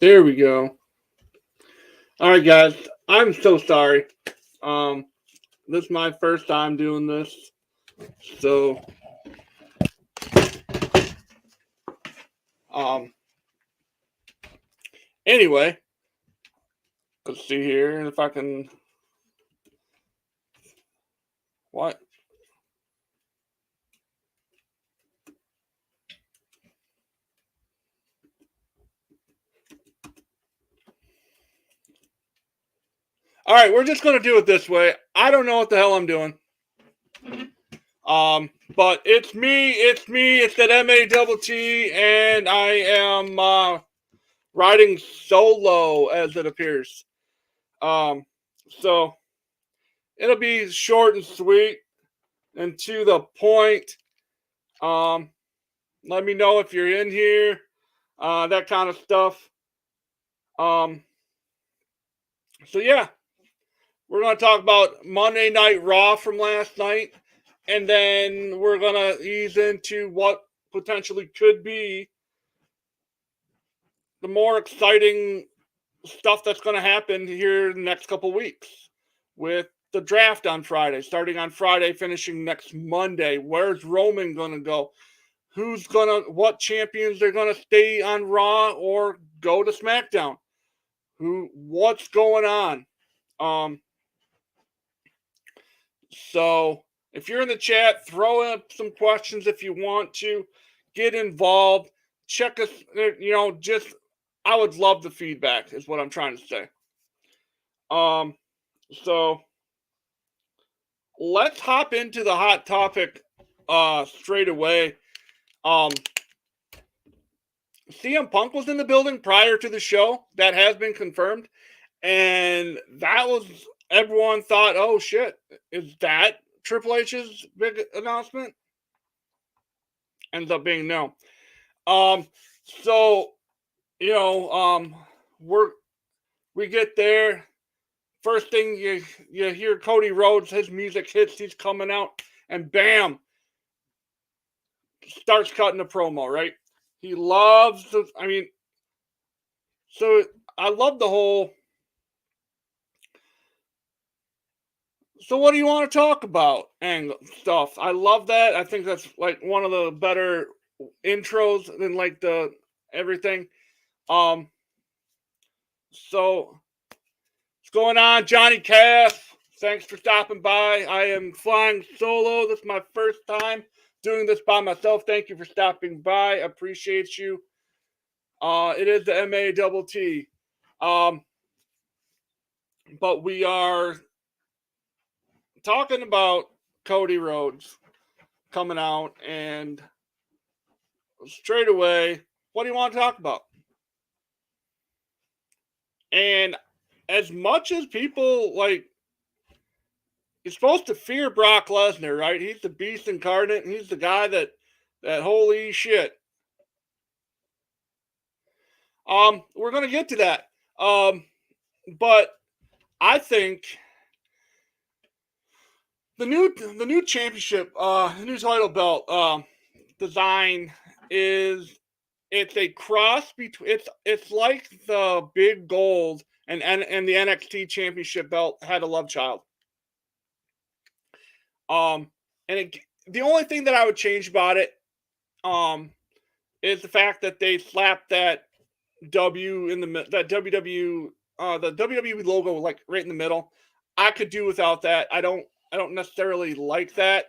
There we go. All right, guys. I'm so sorry. Um, this is my first time doing this. So, um, anyway, let's see here if I can. What? All right, we're just gonna do it this way. I don't know what the hell I'm doing. But it's me. It's me. It's that MATT, and I am riding solo as it appears. Um, so it'll be short and sweet and to the point. Um, Let me know if you're in here, that kind of stuff. Um, so yeah, we're gonna talk about Monday Night Raw from last night, and then we're gonna ease into what potentially could be the more exciting stuff that's gonna happen here in the next couple weeks with the draft on Friday, starting on Friday, finishing next Monday. Where's Roman gonna go? What champions are gonna stay on Raw or go to SmackDown? What's going on? Um, so if you're in the chat, throw up some questions if you want to. Get involved. Check us, just I would love the feedback, is what I'm trying to say. Um, so let's hop into the hot topic straight away. Um, CM Punk was in the building prior to the show. That has been confirmed. And that was, everyone thought, oh shit, is that Triple H's big announcement? Ends up being no. Um, so, you know, we get there. First thing you hear Cody Rhodes, his music hits, he's coming out, and bam, starts cutting a promo, right? He loves so I love the whole. So what do you want to talk about? And stuff. I love that. I think that's like one of the better intros than like the everything. Um, so what's going on, Johnny Cass? Thanks for stopping by. I am flying solo. This is my first time doing this by myself. Thank you for stopping by. Appreciate you. It is the MATT. Um, but we are talking about Cody Rhodes coming out, and straight away, what do you want to talk about? And as much as people like, you're supposed to fear Brock Lesnar, right? He's the beast incarnate, and he's the guy that holy shit. We're gonna get to that. But I think the new championship, the new title belt, design is, it's a cross between, it's like the big gold and the NXT championship belt had a love child. Um, the only thing that I would change about it, is the fact that they slapped that W in that the WWE logo like right in the middle. I could do without that. I don't necessarily like that,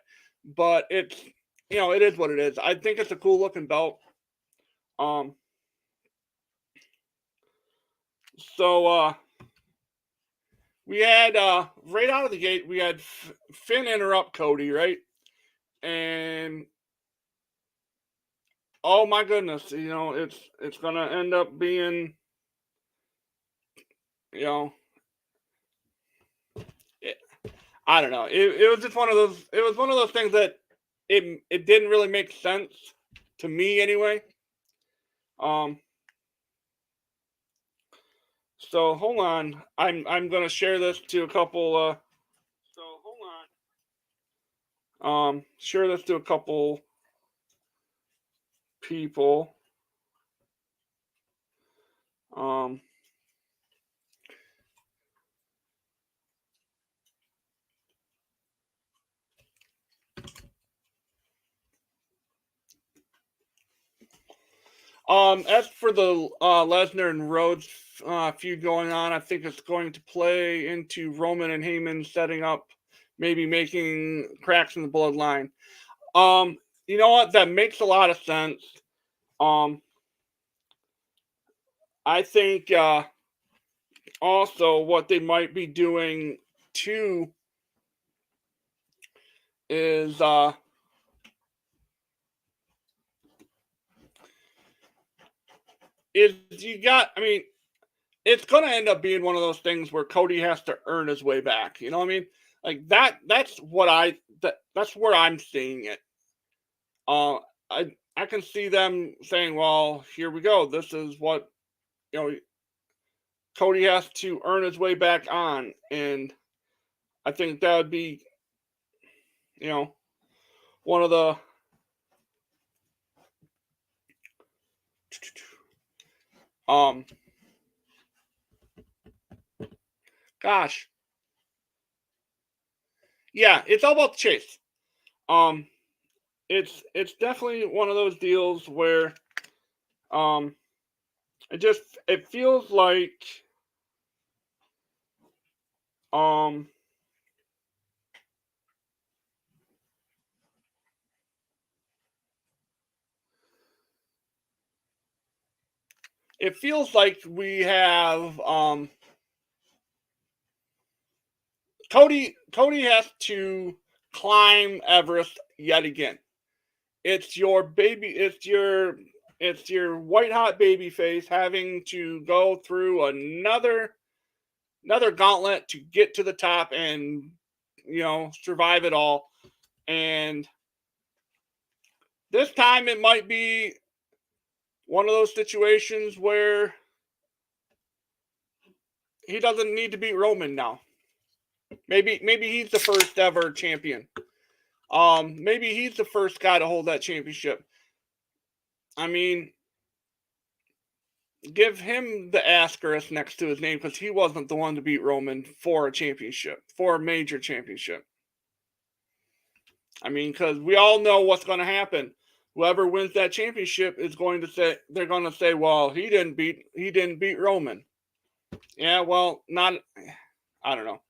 but it's, it is what it is. I think it's a cool looking belt. Um, so we had right out of the gate we had Finn interrupt Cody, right? And oh my goodness, it's gonna end up being, you know, it, I don't know. It was just one of those. It was one of those things that it didn't really make sense to me anyway. Um. So hold on. I'm gonna share this to a couple. So hold on. Share this to a couple people. Um, as for the Lesnar and Rhodes feud going on, I think it's going to play into Roman and Heyman setting up, maybe making cracks in the bloodline. You know what? That makes a lot of sense. Um, I think also what they might be doing too is you got. I mean, it's going to end up being one of those things where Cody has to earn his way back. You know what I mean? Like that. That's where I'm seeing it. Uh, I can see them saying, "Well, here we go. This is what you know." Cody has to earn his way back on, and I think that would be, you know, one of the. Um, gosh, yeah, it's all about the chase. Um, it's definitely one of those deals where um it feels like um it feels like we have Cody has to climb Everest yet again. It's your baby it's your white hot baby face having to go through another gauntlet to get to the top and survive it all. And this time it might be one of those situations where he doesn't need to beat Roman now. Maybe he's the first ever champion. Maybe he's the first guy to hold that championship. I mean, give him the asterisk next to his name because he wasn't the one to beat Roman for a championship, for a major championship. I mean, because we all know what's going to happen. Whoever wins that championship is going to say they're going to say, "Well, he didn't beat Roman." Yeah, well, not. I don't know.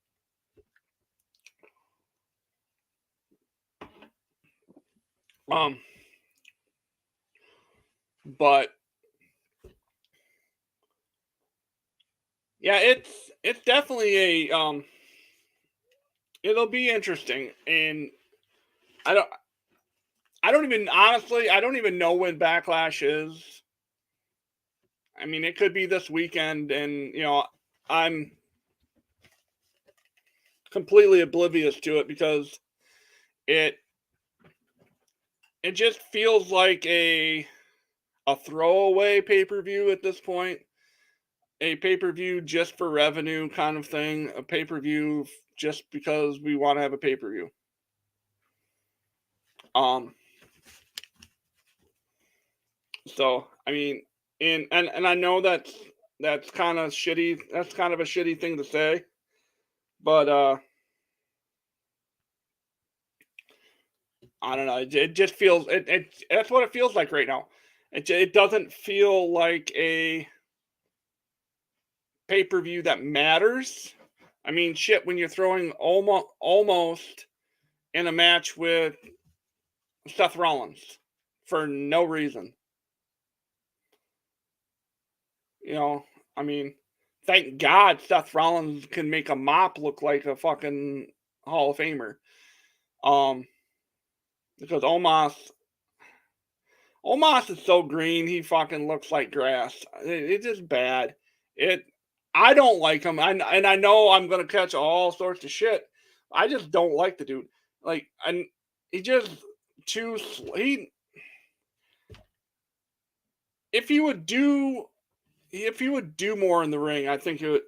Um, but yeah, it's definitely a it'll be interesting, and I don't I don't even know when Backlash is. I mean, it could be this weekend, and I'm completely oblivious to it because it it just feels like a throwaway pay per view at this point, a pay per view just for revenue kind of thing, a pay per view just because we want to have a pay per view. Um, so I mean, and I know that's kind of shitty. That's kind of a shitty thing to say, but I don't know. It just feels it. That's what it feels like right now. It doesn't feel like a pay per view that matters. I mean, shit. When you're throwing almost in a match with Seth Rollins for no reason, I mean, thank God Seth Rollins can make a mop look like a fucking Hall of Famer. Um, because Omos is so green, he fucking looks like grass. It's just bad. It. I don't like him, and I know I'm gonna catch all sorts of shit. I just don't like the dude. Like, and he just too. He if he would do more in the ring, I think it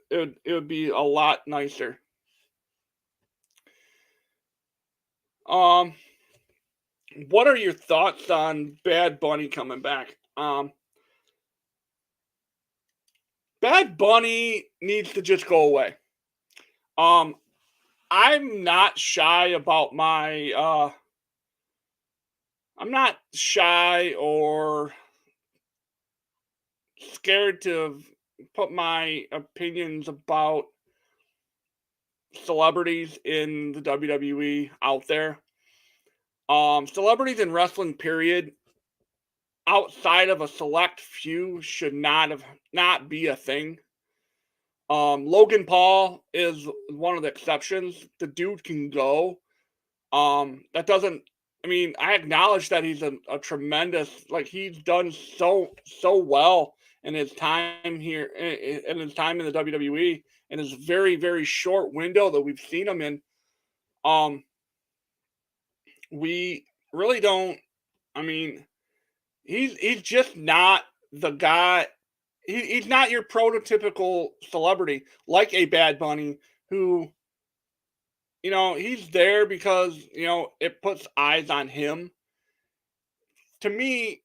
would be a lot nicer. Um, what are your thoughts on Bad Bunny coming back? Bad Bunny needs to just go away. Um, I'm not shy about my I'm not shy or scared to put my opinions about celebrities in the WWE out there. Celebrities in wrestling, period, outside of a select few, should not be a thing. Logan Paul is one of the exceptions. The dude can go. That doesn't. I mean, I acknowledge that he's a tremendous. Like he's done so well in his time here, in his time in the WWE, in his very short window that we've seen him in. Um, we really don't. I mean, he's just not the guy. He's not your prototypical celebrity like a Bad Bunny who, he's there because, it puts eyes on him. To me,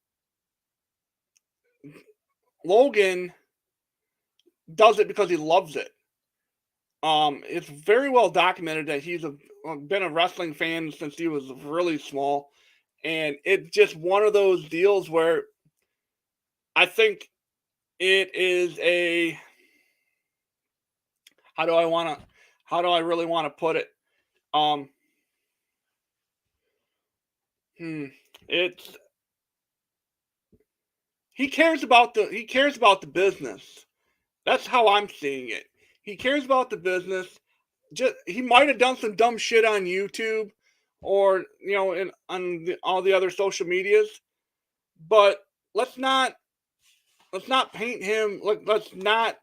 Logan does it because he loves it. It's very well documented that been a wrestling fan since he was really small, and it's just one of those deals where I think it is a how do I want to how do I really want to put it? Um, hmm, it's he cares about the business. That's how I'm seeing it. He cares about the business. Just he might have done some dumb shit on YouTube or all the other social medias, but let's not let's not paint him like let's not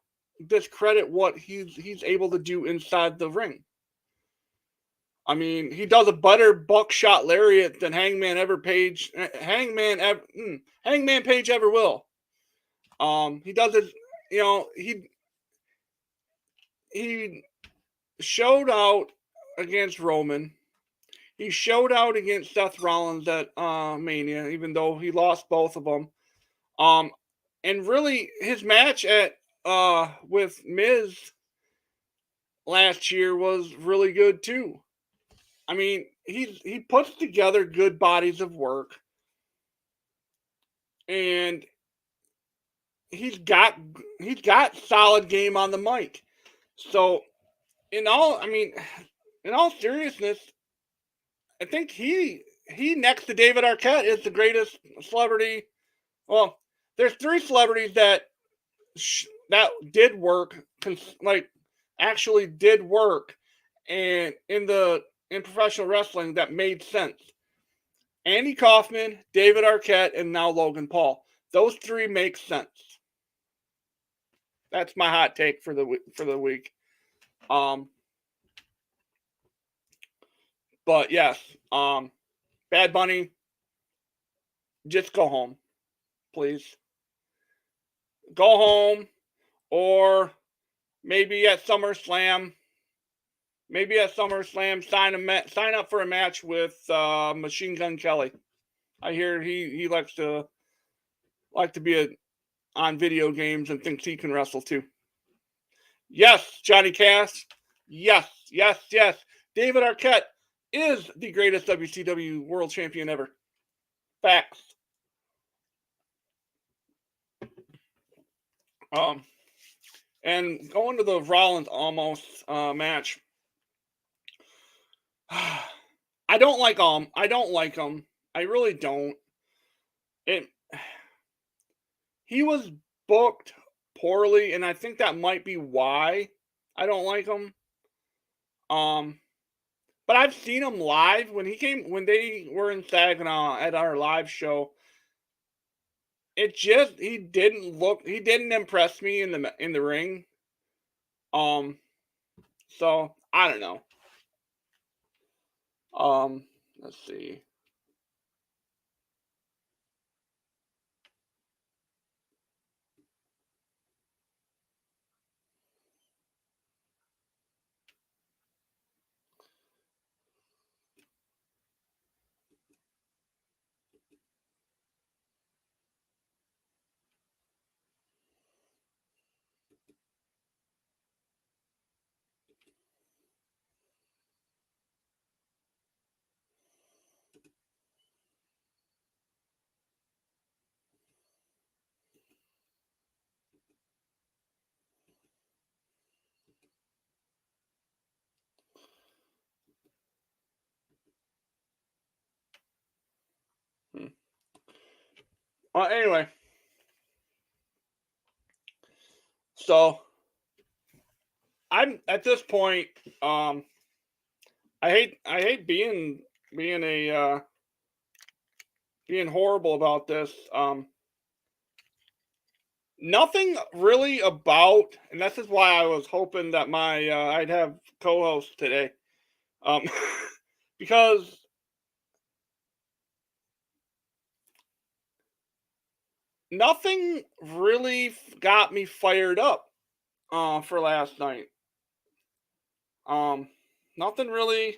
discredit what he's able to do inside the ring. I mean, he does a better buckshot lariat than Hangman Page ever will. He does it. You know, he showed out against Roman. He showed out against Seth Rollins at Mania, even though he lost both of them. Um, and really, his match at with Miz last year was really good too. I mean, he puts together good bodies of work, and he's got he's got solid game on the mic. So in all seriousness, I think he next to David Arquette is the greatest celebrity. Well, there's three celebrities that did work, like actually did work, and in professional wrestling that made sense. Andy Kaufman, David Arquette, and now Logan Paul. Those three make sense. That's my hot take for the week. Um, but yes, Bad Bunny, just go home, please. Go home, or maybe at SummerSlam. Maybe at SummerSlam, sign up for a match with Machine Gun Kelly. I hear he like to be on video games and thinks he can wrestle too. Yes, Johnny Cash. Yes. David Arquette is the greatest WCW World Champion ever. Facts. Um, and going to the Rollins almost match. I don't like him. I don't like him. I really don't. It. He was booked poorly, and I think that might be why I don't like him. Um, but I've seen him live when they were in Saginaw at our live show. He didn't impress me in the ring. Um, so I don't know. Let's see. Anyway, so I'm at this point. I hate being a being horrible about this. Nothing really about, and this is why I was hoping that my I'd have co-host today, um, because nothing really got me fired up for last night. Um, nothing really,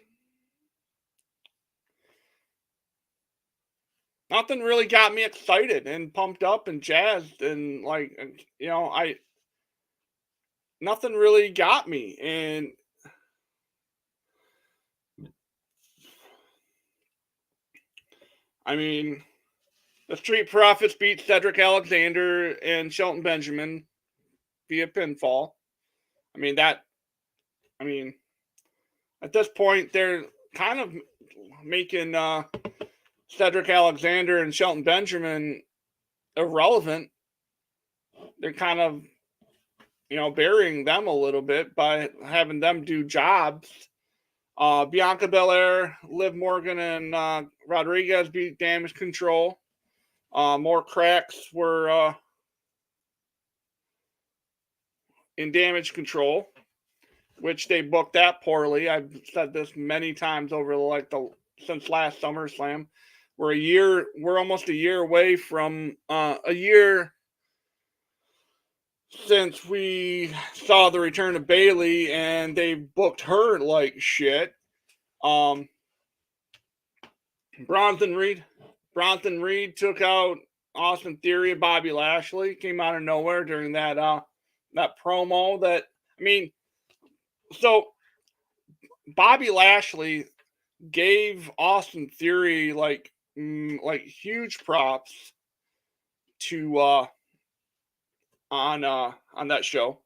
nothing really got me excited and pumped up and jazzed and like I nothing really got me. And I mean, the Street Profits beat Cedric Alexander and Shelton Benjamin via pinfall. I mean that. I mean, at this point, they're kind of making Cedric Alexander and Shelton Benjamin irrelevant. They're kind of burying them a little bit by having them do jobs. Bianca Belair, Liv Morgan, and Rodriguez beat Damage Control. More cracks were in Damage Control, which they booked that poorly. I've said this many times over since last SummerSlam. We're almost a year away from a year since we saw the return of Bailey, and they booked her like shit. Um, Bronson Reed took out Austin Theory and Bobby Lashley. Came out of nowhere during that promo. So Bobby Lashley gave Austin Theory like huge props to on that show.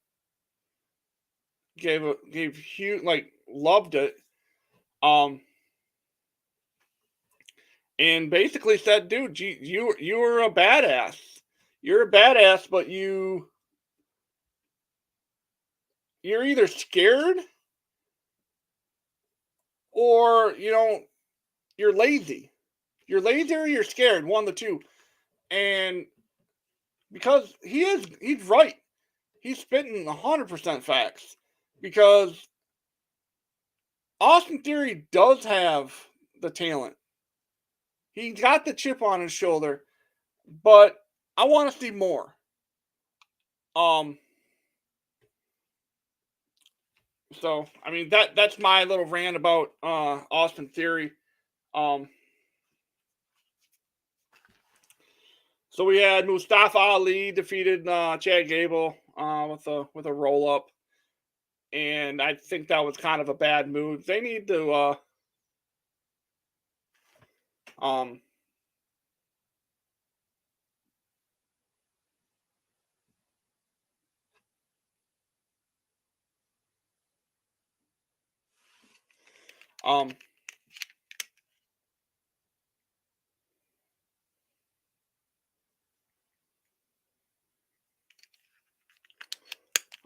Gave huge, loved it. And basically said, dude, you're a badass. You're a badass, but you're either scared or you're lazy. You're lazy or you're scared, one of the two. And because he's right. He's spitting 100% facts. Because Austin Theory does have the talent. He got the chip on his shoulder, but I want to see more. So I mean that's my little rant about Austin Theory. So we had Mustafa Ali defeated Chad Gable with a roll up, and I think that was kind of a bad move. They need to um um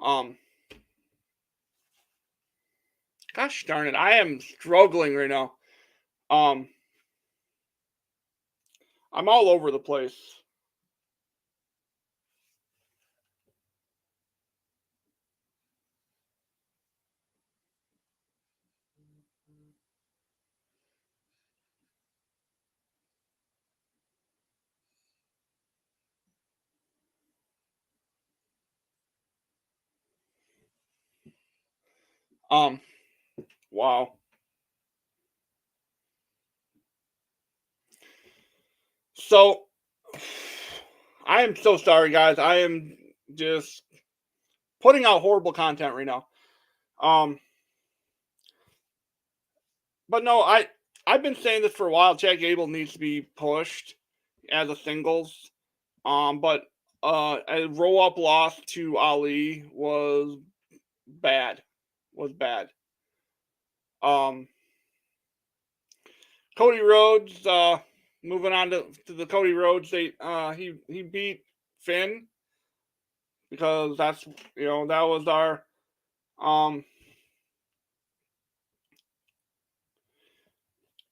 um gosh darn it, I am struggling right now. Um I'm all over the place. Um wow. So I am so sorry guys. I am just putting out horrible content right now. Um but no, I've been saying this for a while. Chad Gable needs to be pushed as a singles. But a roll up loss to Ali was bad. Was bad. Um, Cody Rhodes moving on to the Cody Rhodes, he beat Finn because that was our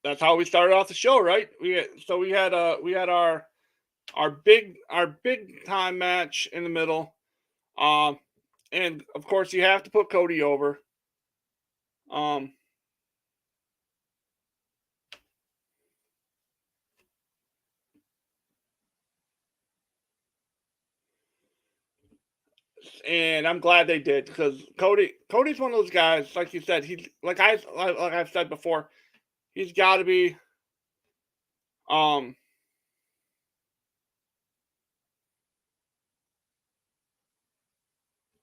that's how we started off the show, right? We had our big time match in the middle, and of course you have to put Cody over. And I'm glad they did because Cody's one of those guys, like you said, he's like I've said before, he's got to be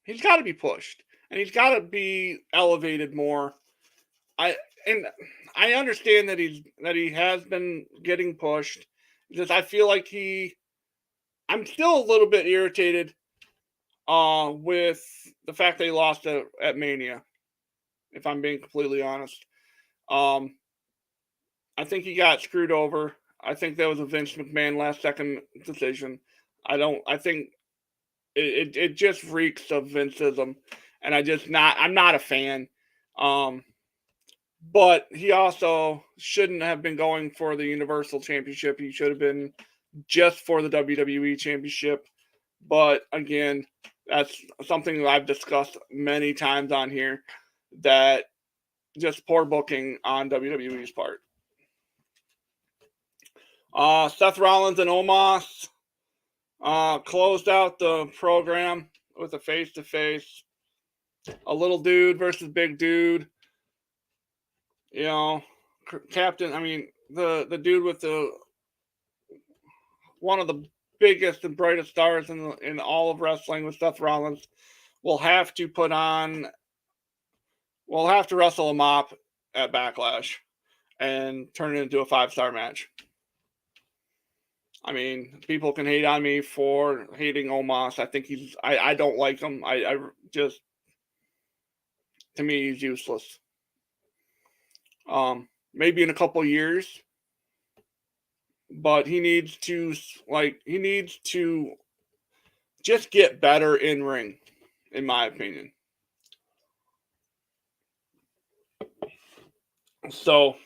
he's got to be pushed and he's got to be elevated more. I understand that he has been getting pushed because I feel like I'm still a little bit irritated with the fact that he lost at Mania, if I'm being completely honest. I think he got screwed over. I think that was a Vince McMahon last second decision. I think it just reeks of Vinceism, and I'm not a fan. But he also shouldn't have been going for the Universal Championship. He should have been just for the WWE Championship. But again, that's something that I've discussed many times on here, that just poor booking on WWE's part. Seth Rollins and Omos closed out the program with a face-to-face. A little dude versus big dude. You know, Captain, I mean, the dude with one of the biggest and brightest stars in all of wrestling with Seth Rollins will have to wrestle a mop at Backlash and turn it into a 5-star match. I mean, people can hate on me for hating Omos. I think I don't like him. I just, to me, he's useless. Maybe in a couple years, but he needs to just get better in ring, in my opinion. So,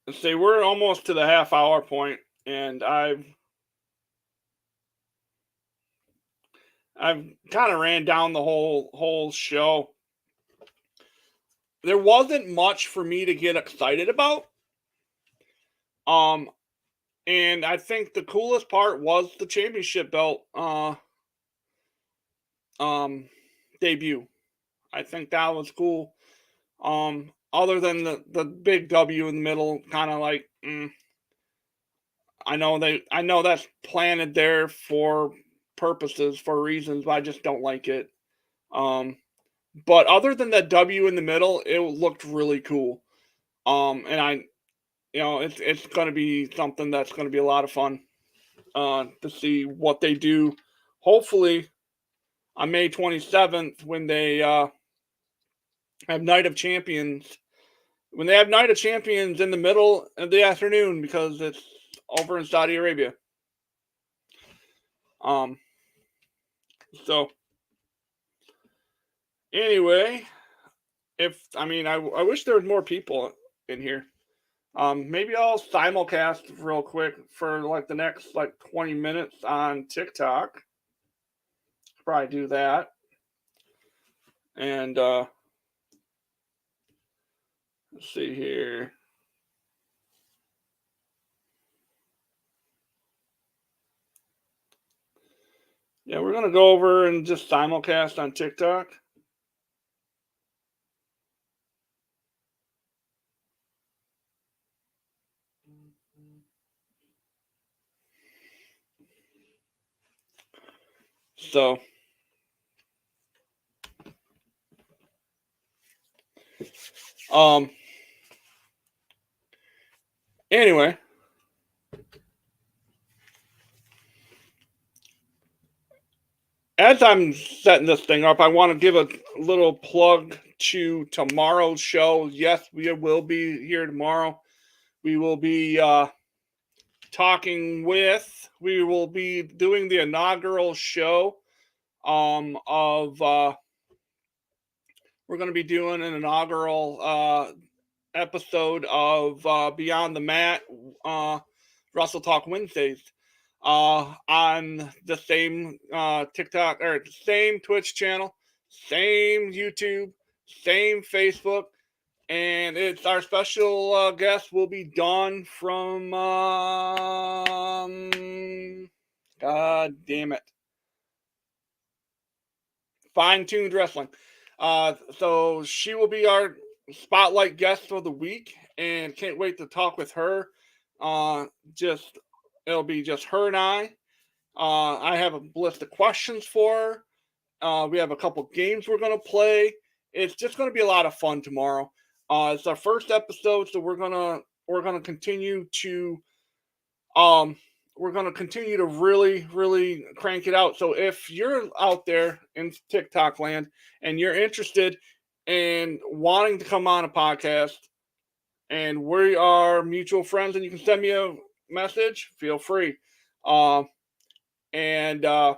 let's see, we're almost to the half-hour point, and I've kind of ran down the whole show. There wasn't much for me to get excited about. And I think the coolest part was the championship belt debut. I think that was cool. Other than the big W in the middle, kind of like, I know that's planted there for purposes, for reasons, but I just don't like it. But other than that W in the middle, it looked really cool. And it's going to be something that's going to be a lot of fun to see what they do. Hopefully, on May 27th, when they have Night of Champions, in the middle of the afternoon, because it's over in Saudi Arabia. So anyway, I wish there was more people in here. Maybe I'll simulcast real quick for like the next 20 minutes on TikTok. Probably do that. And let's see here. Yeah, we're going to go over and just simulcast on TikTok. So, anyway, as I'm setting this thing up, I want to give a little plug to tomorrow's show. Yes, we will be here tomorrow. We will be we will be doing the inaugural show of we're going to be doing an inaugural episode of Beyond the Mat, Russell Talk Wednesdays, on the same TikTok or same Twitch channel, same YouTube, same Facebook, and it's our special guest will be Dawn from God damn it, Fine Tuned Wrestling. So she will be our spotlight guest of the week, and can't wait to talk with her. Just it'll be just her and I. I have a list of questions for her. We have a couple games we're going to play. It's just going to be a lot of fun tomorrow. It's our first episode, so we're gonna continue to really crank it out. So if you're out there in TikTok land and you're interested in wanting to come on a podcast, and we are mutual friends, and you can send me a message, feel free. And I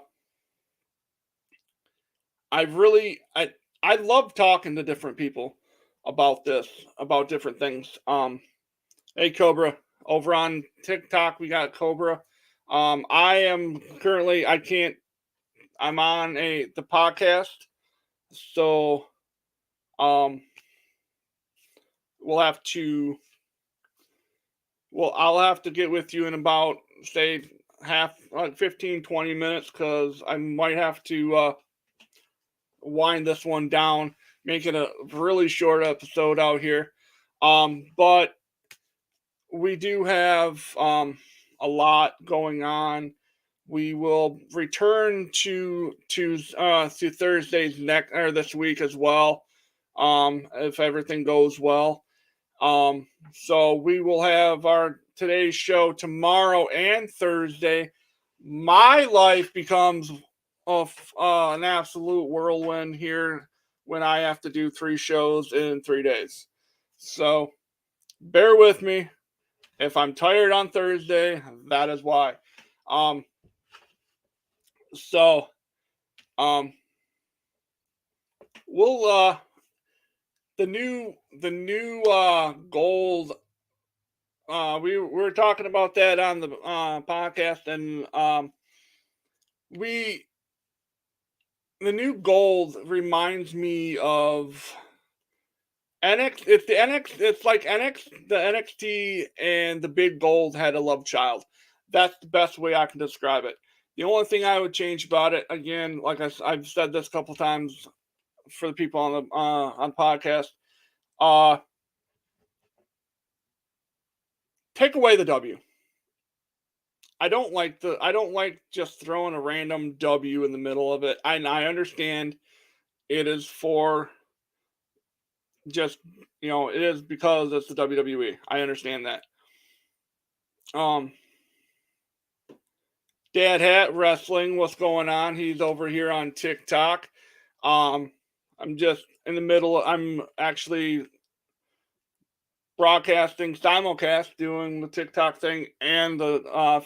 love talking to different people about different things. Hey Cobra, over on TikTok we got Cobra. I am currently I'm on the podcast, so we'll have to I'll have to get with you in about say 15-20 minutes, because I might have to wind this one down, make it a really short episode out here. But we do have a lot going on. We will return to Thursdays this week as well, if everything goes well. So we will have our today's show tomorrow and Thursday. My life becomes an absolute whirlwind here when I have to do 3 shows in 3 days. So bear with me. If I'm tired on Thursday, that is why. We'll the new gold. We were talking about that on the podcast, and the new gold reminds me of NX. It's the NX. It's like the NXT and the big gold had a love child. That's the best way I can describe it. The only thing I would change about it, again, like I've said this a couple times for the people on the podcast, take away the W. I don't like just throwing a random W in the middle of it. I understand it is for just, it is because it's the WWE. I understand that. Dad Hat Wrestling, what's going on? He's over here on TikTok. I'm just in the middle. I'm actually broadcasting simulcast, doing the TikTok thing and the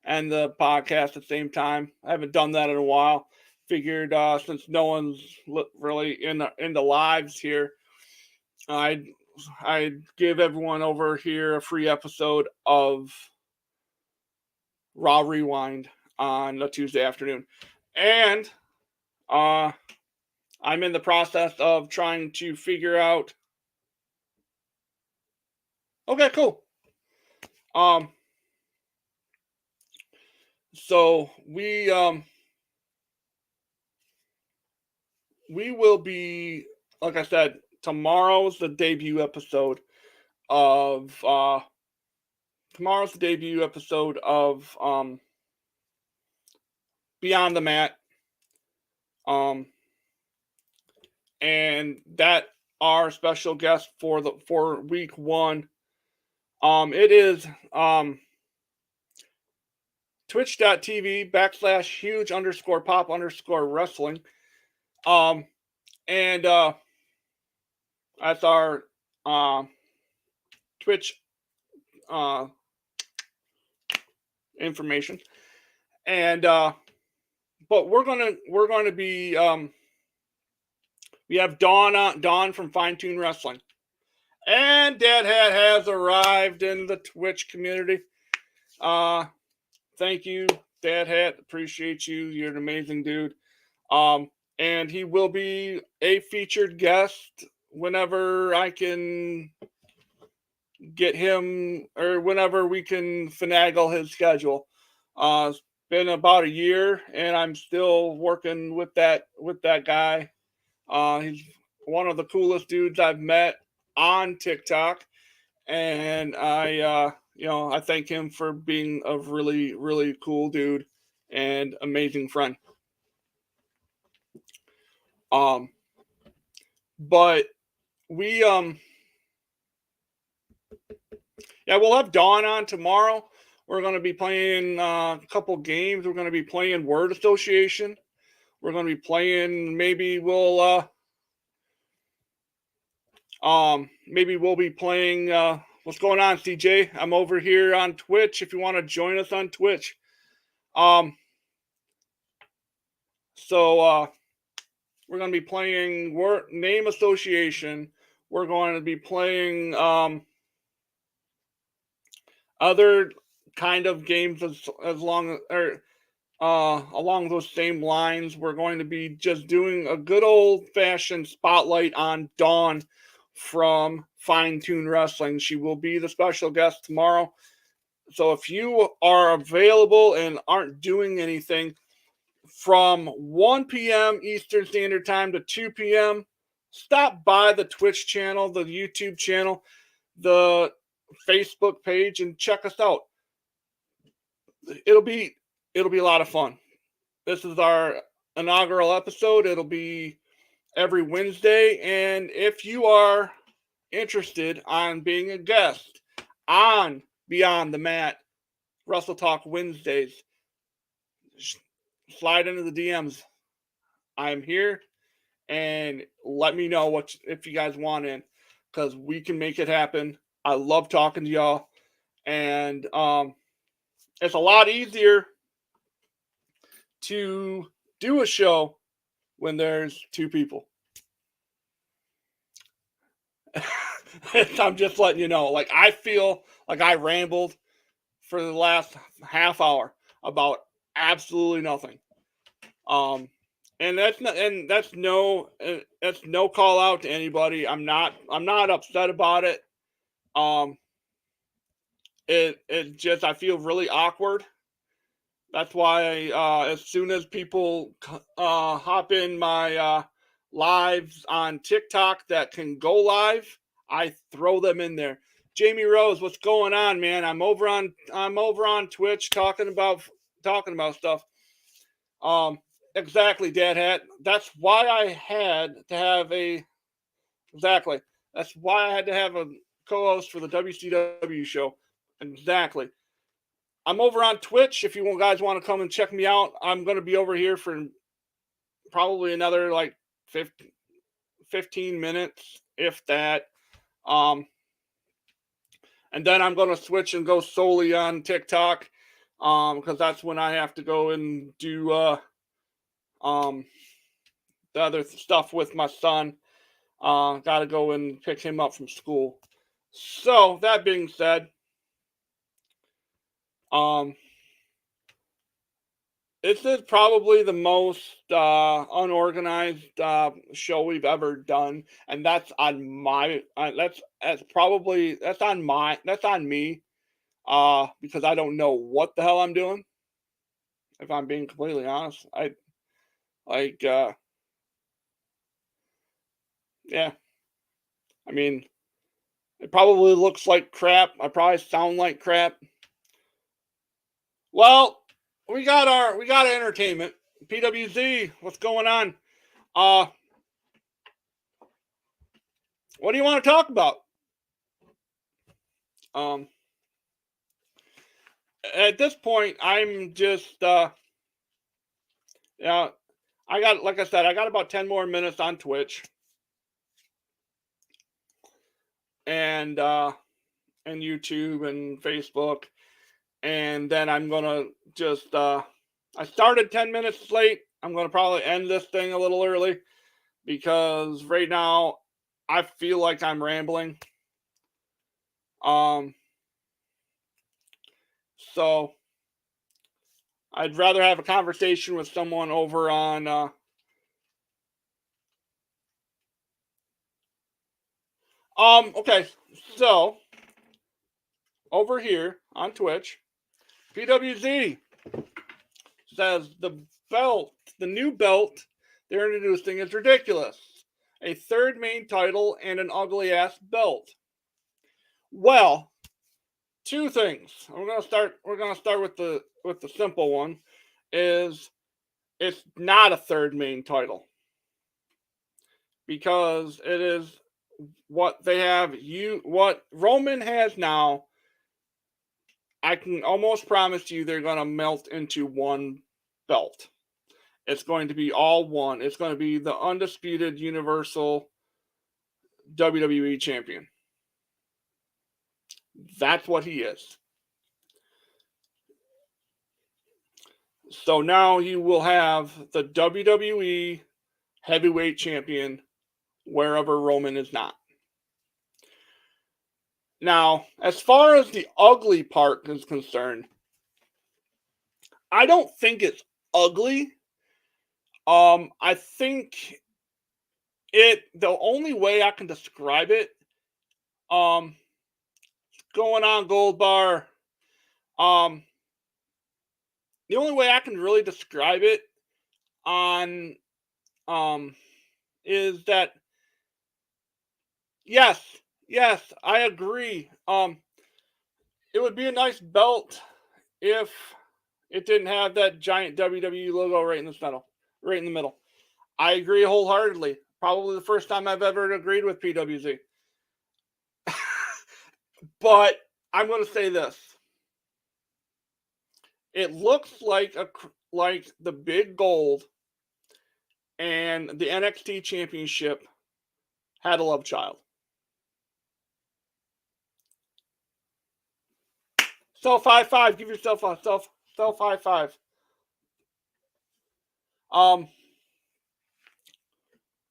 podcast at the same time. I haven't done that in a while. Figured since no one's really in the lives here, I'd give everyone over here a free episode of Raw Rewind on a Tuesday afternoon. And I'm in the process of trying to figure out. Okay, cool. So we will be, like I said, tomorrow's the debut episode of Beyond the Mat. And that our special guest for week 1. It is twitch.tv/huge_pop_wrestling. And that's our Twitch information. And but we're gonna be we have Dawn from Fine Tune Wrestling. And Dad Hat has arrived in the Twitch community. Thank you, Dad Hat. Appreciate you. You're an amazing dude. And he will be a featured guest whenever I can get him, or whenever we can finagle his schedule. It's been about a year, and I'm still working with that guy. He's one of the coolest dudes I've met on TikTok, and I thank him for being a really, really cool dude and amazing friend. But we we'll have Dawn on tomorrow. We're going to be playing a couple games. We're going to be playing word association. We're going to be playing, maybe we'll be playing what's going on, CJ? I'm over here on Twitch if you want to join us on Twitch. So we're going to be playing name association. We're going to be playing other kind of games along those same lines. We're going to be just doing a good old-fashioned spotlight on Dawn from Fine Tune Wrestling. She will be the special guest tomorrow. So if you are available and aren't doing anything from 1 p.m. Eastern Standard Time to 2 p.m., stop by the Twitch channel, the YouTube channel, the Facebook page, and check us out. It'll be a lot of fun. This is our inaugural episode. It'll be every Wednesday, and if you are interested on being a guest on Beyond the Mat Wrestle Talk Wednesdays, slide into the DMs. I'm here, and let me know if you guys want in, because we can make it happen. I love talking to y'all, and it's a lot easier to do a show when there's two people. I'm just letting you know. Like, I feel like I rambled for the last half hour about absolutely nothing. And that's no call out to anybody. I'm not upset about it. It just, I feel really awkward. That's why as soon as people hop in my lives on TikTok that can go live, I throw them in there. Jamie Rose, what's going on, man? I'm over on Twitch talking about stuff. Exactly, Dad Hat. That's why I had to have a co-host for the WCW show. Exactly. I'm over on Twitch. If you guys want to come and check me out, I'm going to be over here for probably another like 15 minutes, if that. And then I'm going to switch and go solely on TikTok, because that's when I have to go and do the other stuff with my son. Got to go and pick him up from school. So that being said, this is probably the most unorganized show we've ever done, and that's on my that's on me, because I don't know what the hell I'm doing. If I'm being completely honest, yeah. I mean, it probably looks like crap. I probably sound like crap. Well, we got entertainment. PWZ, what's going on? What do you want to talk about? at this point, I'm just, yeah, I got, like I said, I got about 10 more minutes on Twitch and, and YouTube and Facebook. And then I'm going to just, I started 10 minutes late. I'm going to probably end this thing a little early because right now I feel like I'm rambling. So I'd rather have a conversation with someone over on, okay, so over here on Twitch, PWZ says the new belt they're introducing is ridiculous. A third main title and an ugly ass belt. Well, two things. We're gonna start with the simple one. Is it's not a third main title because it is what they have what Roman has now. I can almost promise you they're gonna melt into one belt. It's going to be all one. It's going to be the undisputed Universal WWE Champion. That's what he is. So now you will have the WWE Heavyweight Champion wherever Roman is not. Now, as far as the ugly part is concerned, I don't think it's ugly. I think the only way I can describe it, going on Gold Bar, the only way I can really describe it on is that yes, I agree. It would be a nice belt if it didn't have that giant WWE logo right in the middle. Right in the middle. I agree wholeheartedly. Probably the first time I've ever agreed with PWZ. But I'm going to say this. It looks like the big gold and the NXT championship had a love child. Self high five. Give yourself a self high five.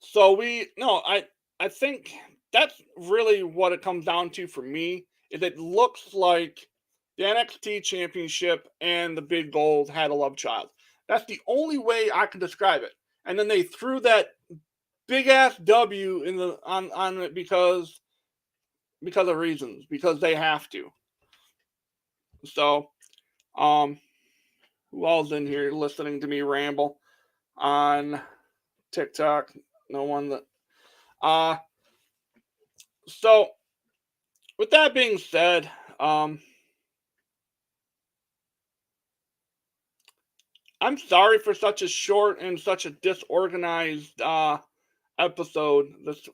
So I think that's really what it comes down to for me. Is it looks like the NXT championship and the big gold had a love child. That's the only way I can describe it. And then they threw that big ass W in the on it because of reasons, because they have to. So, who all's in here listening to me ramble on TikTok? No one that. So, with that being said, I'm sorry for such a short and such a disorganized episode. This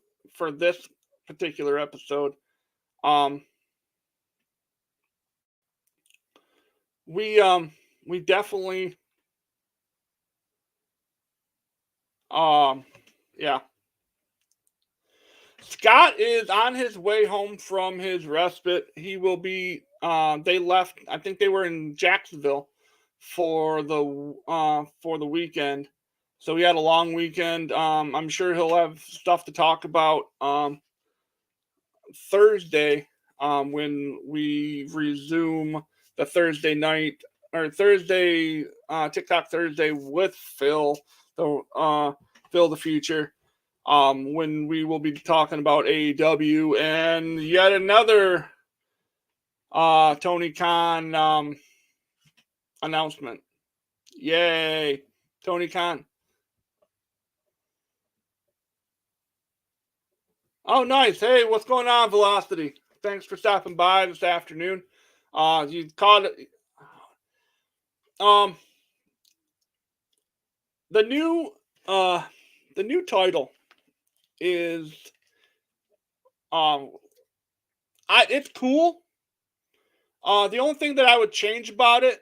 particular episode. We definitely yeah. Scott is on his way home from his respite. He will be they left, I think they were in Jacksonville for the weekend. So he had a long weekend. I'm sure he'll have stuff to talk about Thursday when we resume the Thursday night or Thursday TikTok Thursday with Phil, Phil the Future. When we will be talking about AEW and yet another Tony Khan announcement. Yay, Tony Khan. Oh, nice. Hey, what's going on, Velocity? Thanks for stopping by this afternoon. You caught it. The new title is it's cool. The only thing that I would change about it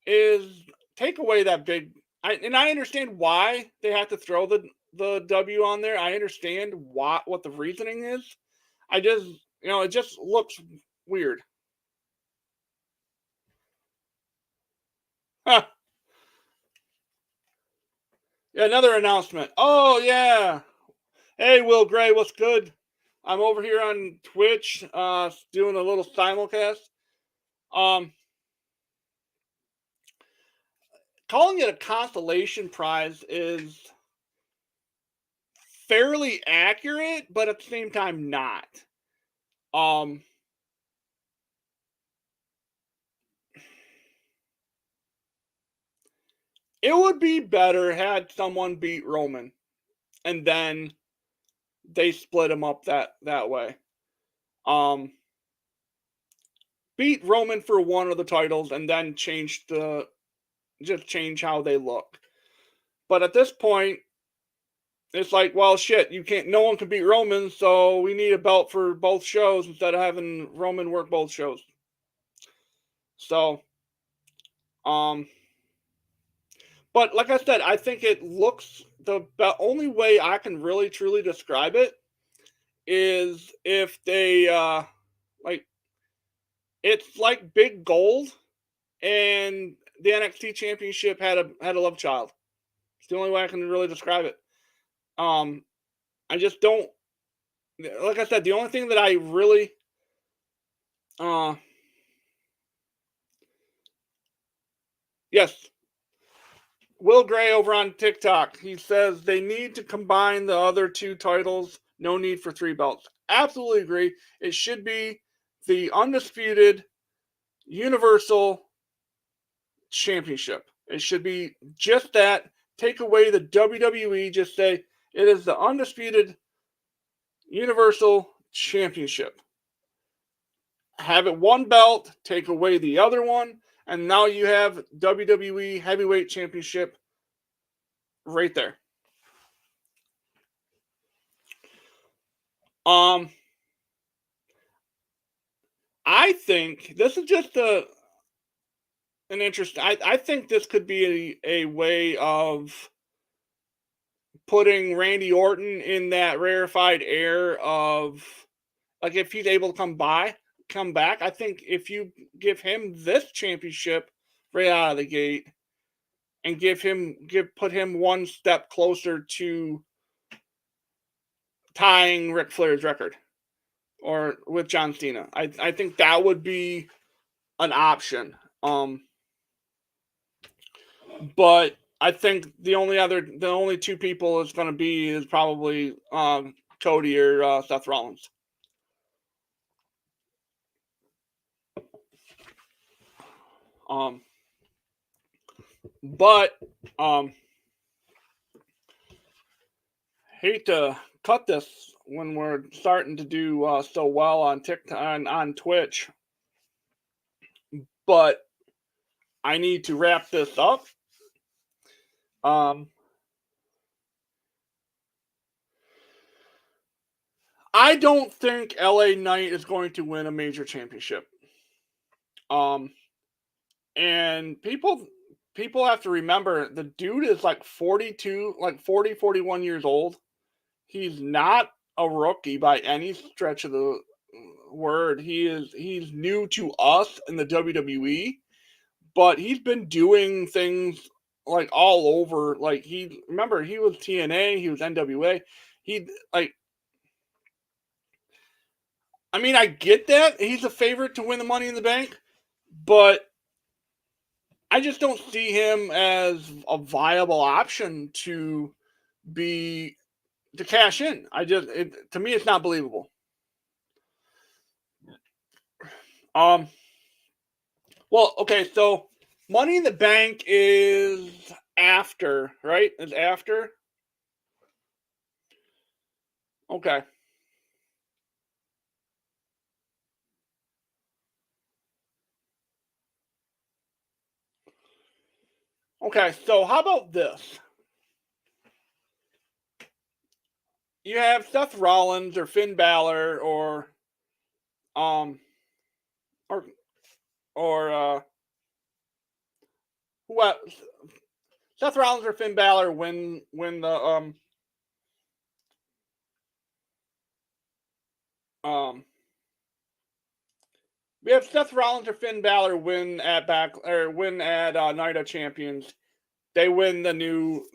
is take away that big. And I understand why they have to throw the W on there. I understand what the reasoning is. I just it just looks weird. Huh. Yeah, another announcement. Oh yeah. Hey Will Gray, what's good? I'm over here on Twitch, doing a little simulcast. Um, Calling it a consolation prize is fairly accurate, but at the same time not. Um, it would be better had someone beat Roman and then they split him up that way. Um, Beat Roman for one of the titles and then change how they look. But at this point, it's like, well, shit, you can't. No one can beat Roman, so we need a belt for both shows instead of having Roman work both shows. So, um, but like I said, I think it looks the only way I can really truly describe it is if they like it's like big gold and the NXT championship had a love child. It's the only way I can really describe it. Um, I just don't like I said, the only thing that I really uh yes, Will Gray over on TikTok, he says they need to combine the other two titles. No need for three belts. Absolutely agree. It should be the undisputed Universal Championship. It should be just that. Take away the WWE. Just say it is the undisputed Universal Championship. Have it one belt. Take away the other one, and now you have WWE Heavyweight Championship right there. Um, I think this is just an interest. I think this could be a way of putting Randy Orton in that rarefied air of like if he's able to come back. I think if you give him this championship right out of the gate and put him one step closer to tying Ric Flair's record or with John Cena. I think that would be an option. But I think the only two people it's going to be is probably Cody or Seth Rollins. Um, but hate to cut this when we're starting to do so well on TikTok on Twitch, but I need to wrap this up. Um, I don't think LA Knight is going to win a major championship. Um, and people have to remember the dude is like 42, like 40, 41 years old. He's not a rookie by any stretch of the word. He's new to us in the WWE, but he's been doing things like all over. Like he was TNA, he was NWA. He like I mean I get that he's a favorite to win the Money in the Bank, but I just don't see him as a viable option be to cash in. To me it's not believable. Um well, okay, so Money in the Bank is after, right? Is after? Okay. Okay, so how about this? You have Seth Rollins or Finn Balor um or or who else? Seth Rollins or Finn Balor win the we have Seth Rollins or Finn Balor win at Night of Champions. They win the new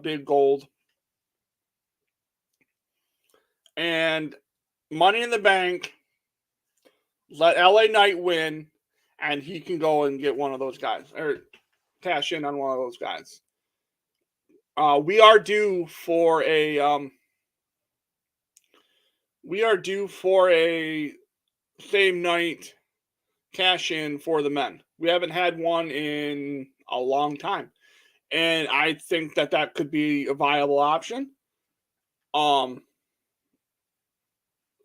big gold. And Money in the Bank, let LA Knight win, and he can go and get one of those guys, or cash in on one of those guys. We are due for a same night cash in for the men. We haven't had one in a long time, and I think that could be a viable option.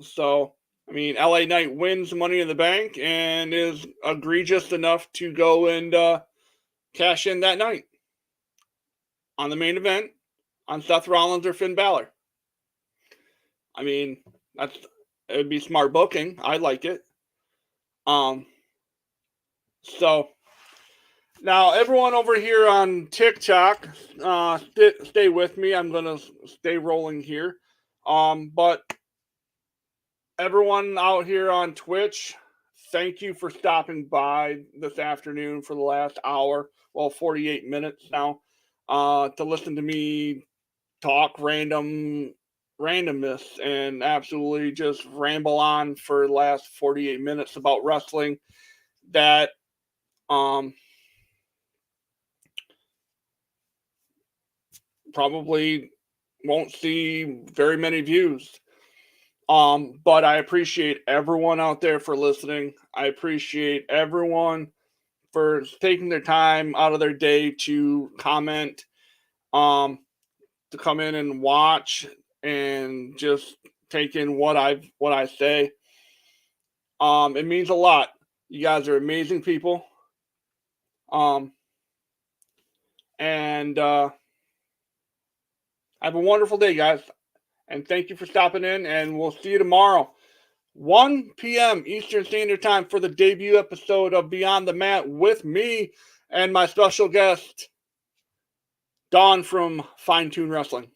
So I mean, LA Knight wins Money in the Bank and is egregious enough to go and cash in that night on the main event on Seth Rollins or Finn Balor. I mean, it would be smart booking. I like it. So now everyone over here on TikTok, stay with me. I'm gonna stay rolling here. But everyone out here on Twitch, thank you for stopping by this afternoon for the last hour, 48 minutes now, to listen to me talk randomness and absolutely just ramble on for the last 48 minutes about wrestling that probably won't see very many views. But I appreciate everyone out there for listening. I appreciate everyone for taking their time out of their day to comment, to come in and watch and just take in what I say. It means a lot. You guys are amazing people. And have a wonderful day, guys. And thank you for stopping in, and we'll see you tomorrow, 1 p.m. Eastern Standard Time, for the debut episode of Beyond the Mat with me and my special guest, Dawn from Fine Tune Wrestling.